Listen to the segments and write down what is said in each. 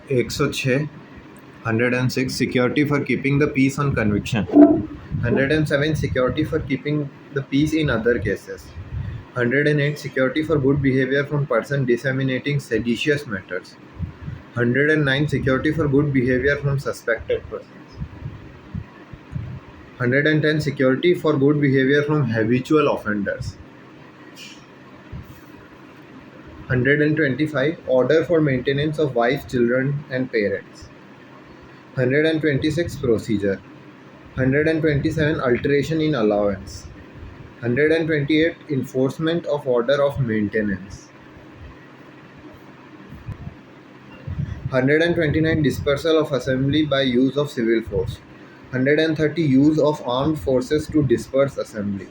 106, 106 security for keeping the peace on conviction, 107 security for keeping the peace in other cases, 108 security for good behavior from person disseminating seditious matters, 109 security for good behavior from suspected persons, 110 security for good behavior from habitual offenders, 125 order for maintenance of wife, children and parents, 126 procedure, 127 alteration in allowance, 128 enforcement of order of maintenance, 129 dispersal of assembly by use of civil force, 130 use of armed forces to disperse assembly,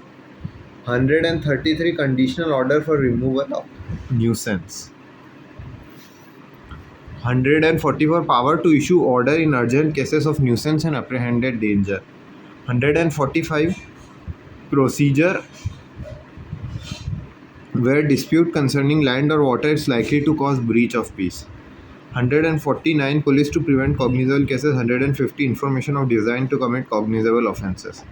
133 conditional order for removal of nuisance, 144 power to issue order in urgent cases of nuisance and apprehended danger, 145 procedure where dispute concerning land or water is likely to cause breach of peace, 149 police to prevent cognizable cases, 150 information of design to commit cognizable offences,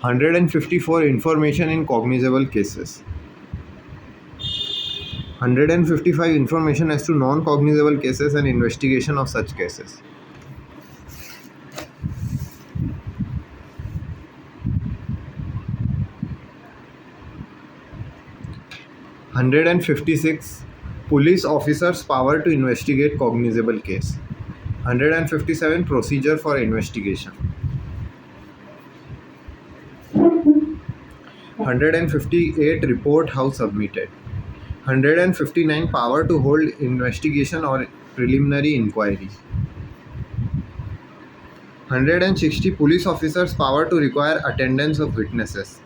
154 information in cognizable cases, 155 information as to non-cognizable cases and investigation of such cases. Hundred and 56 police officers power to investigate cognizable case. 157 procedure for investigation. 158 report how submitted. 159 power to hold investigation or preliminary inquiry. 160 police officers power to require attendance of witnesses.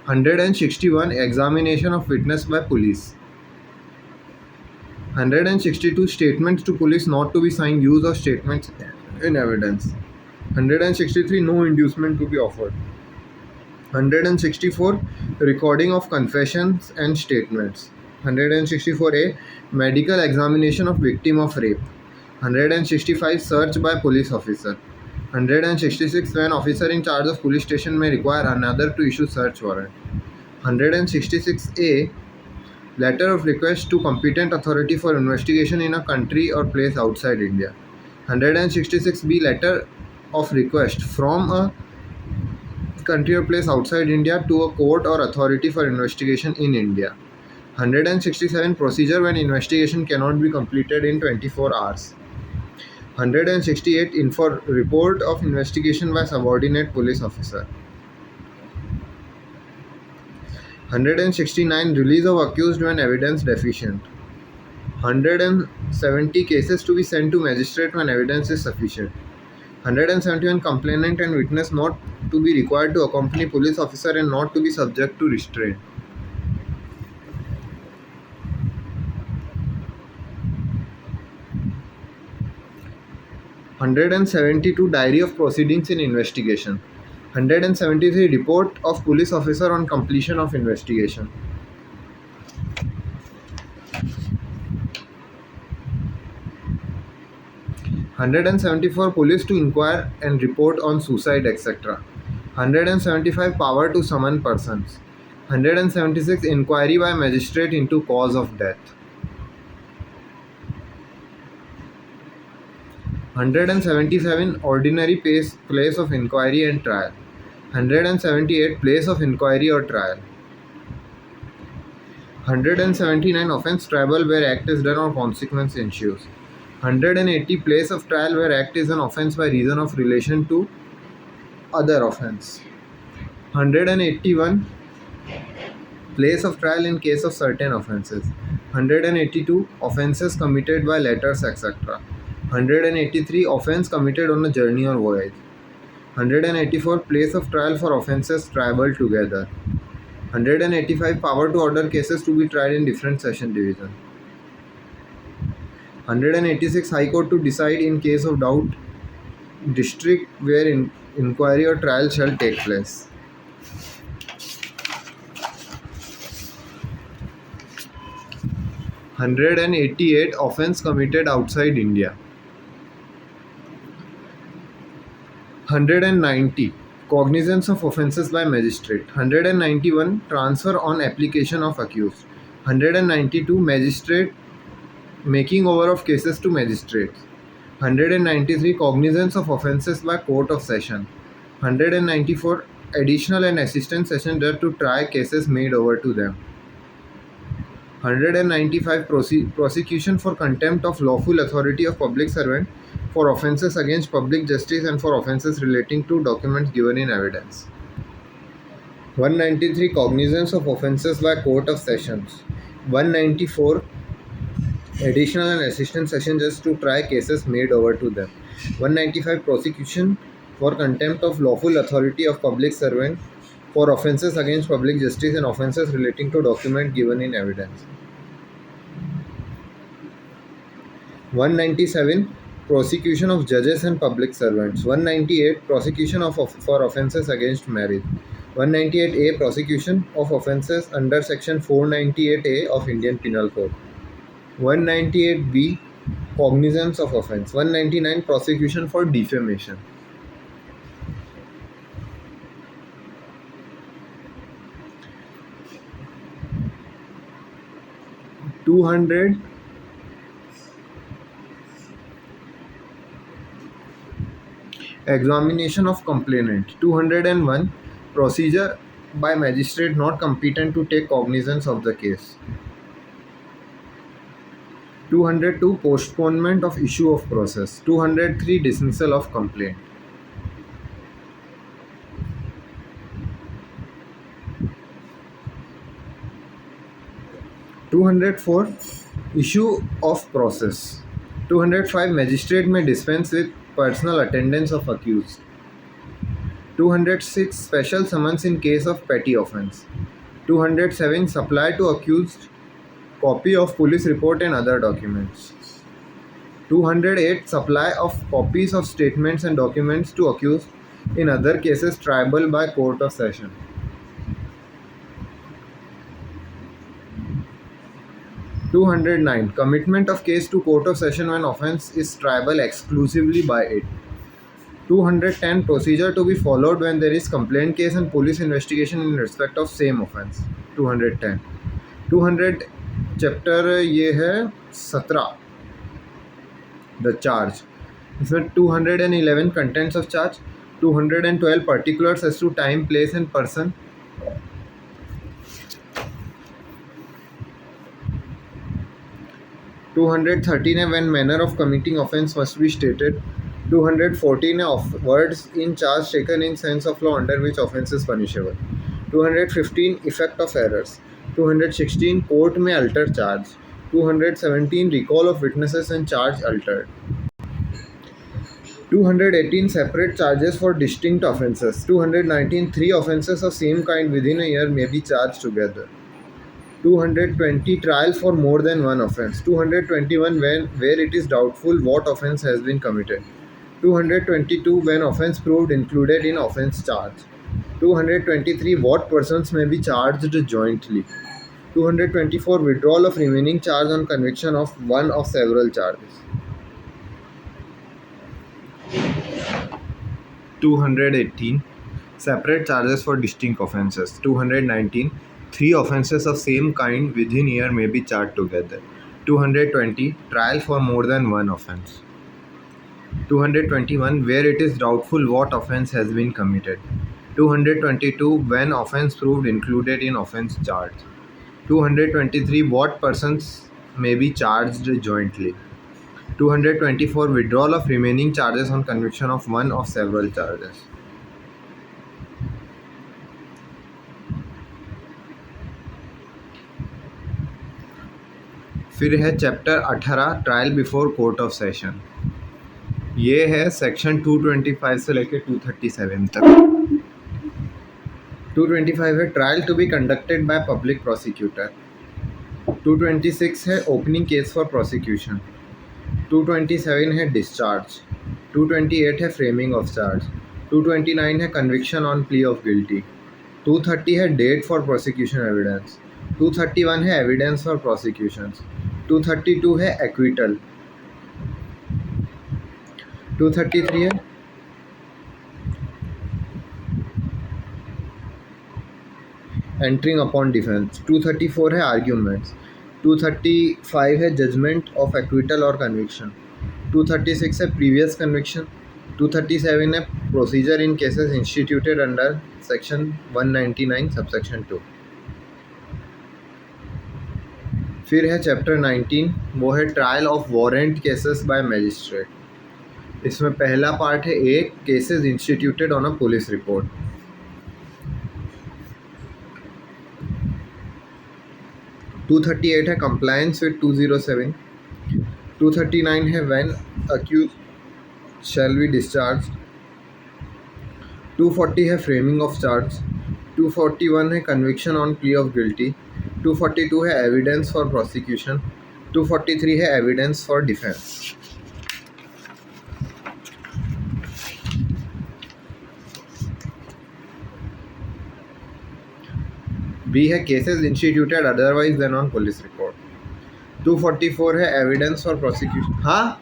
161 examination of witness by police. 162 statements to police not to be signed use of statements in evidence. 163 no inducement to be offered. 164 recording of confessions and statements. 164A medical examination of victim of rape. 165 search by police officer. 166 when officer in charge of police station may require another to issue search warrant. 166A letter of request to competent authority for investigation in a country or place outside India. 166B letter of request from a country or place outside India to a court or authority for investigation in India. 167 procedure when investigation cannot be completed in 24 hours. 168 report of investigation by subordinate police officer. 169 release of accused when evidence deficient. 170 cases to be sent to magistrate when evidence is sufficient. 171 complainant and witness not to be required to accompany police officer and not to be subject to restraint. 172 diary of proceedings in investigation. 173 report of police officer on completion of investigation. 174 police to inquire and report on suicide etc. 175 power to summon persons. 176 inquiry by magistrate into cause of death. 177 ordinary place of inquiry and trial. 178 place of inquiry or trial. 179 offence tribal where act is done or consequence ensues. 180 place of trial where act is an offence by reason of relation to other offence. 181 place of trial in case of certain offences. 182 offences committed by letters etc. 183 offence committed on a journey or voyage. 184 place of trial for offences tribal together. 185 power to order cases to be tried in different session division. 186 High Court to decide in case of doubt district where inquiry or trial shall take place. 188 offence committed outside India. 190 cognizance of offences by magistrate. 191 transfer on application of accused. 192 magistrate making over of cases to magistrates. 193 cognizance of offences by court of session. 194 additional and assistant session judge to try cases made over to them. 195 prosecution for contempt of lawful authority of public servant for offences against public justice and for offences relating to documents given in evidence. 193 cognizance of offences by court of sessions. 194 additional and assistant session judge to try cases made over to them. 195 prosecution for contempt of lawful authority of public servant for offences against public justice and offences relating to document given in evidence. 197 prosecution of judges and public servants. 198 prosecution for offences against marriage. 198A prosecution of offences under section 498A of Indian Penal Code. 198B cognizance of offence. 199 prosecution for defamation. 200 examination of complainant. 201 procedure by magistrate not competent to take cognizance of the case. 202 postponement of issue of process. 203 dismissal of complaint. 204 issue of process. 205 magistrate may dispense with personal attendance of accused. 206 special summons in case of petty offence. 207 supply to accused copy of police report and other documents. 208 supply of copies of statements and documents to accused in other cases triable by court of session. 209 commitment of case to court of session when offence is triable exclusively by it. 210 procedure to be followed when there is complaint case and police investigation in respect of same offence. 210 200 chapter ये है 17 the charge. इसमें 211 contents of charge. 212 particulars as to time, place and person. 213 है when manner of committing offence must be stated. 214 of words in charge taken in sense of law under which offence is punishable. 215 effect of errors. 216 court may alter charge. 217 recall of witnesses and charge altered. 218 separate charges for distinct offences. 219 three offences of same kind within a year may be charged together. 220 trial for more than one offence. 221 where it is doubtful what offence has been committed. 222 when offence proved included in offence charge. 223 what persons may be charged jointly. 224 withdrawal of remaining charge on conviction of one of several charges. 218 separate charges for distinct offences. 219 three offences of same kind within year may be charged together. 220 trial for more than one offence. 221 where it is doubtful what offence has been committed. 222 when offence proved included in offence charge. 223 what persons may be charged jointly. 224 withdrawal of remaining charges on conviction of one of several charges. फिर है chapter 18 trial before court of session. ये है section 225 से लेकर 237 तक. 225 है trial to be conducted by public prosecutor. 226 है opening case for prosecution. 227 है डिस्चार्ज. 228 है फ्रेमिंग ऑफ चार्ज. 229 है conviction on plea of guilty. 230 है डेट फॉर प्रोसिक्यूशन एविडेंस. 231 है एविडेंस फॉर प्रोसिक्यूशंस. 232 है एक्विटल, 233 है एंटरिंग अपॉन डिफेंस, 234 है arguments, 235 है जजमेंट ऑफ एक्विटल और कन्विक्शन, 236 है प्रीवियस कन्विक्शन, 237 है procedure in cases instituted under section 199 subsection 2। फिर है चैप्टर 19, वो है trial of warrant cases by magistrate. इसमें पहला पार्ट है A, cases instituted on a police report. 238 है कंप्लायंस विद 207, 239 है when accused shall be discharge, 240 है फ्रेमिंग ऑफ चार्ज, 241 है conviction on plea of guilty, 242 है एविडेंस फॉर प्रोसिक्यूशन, 243 है evidence for defence. B है cases instituted otherwise than on police report. 244 है evidence for prosecution. हाँ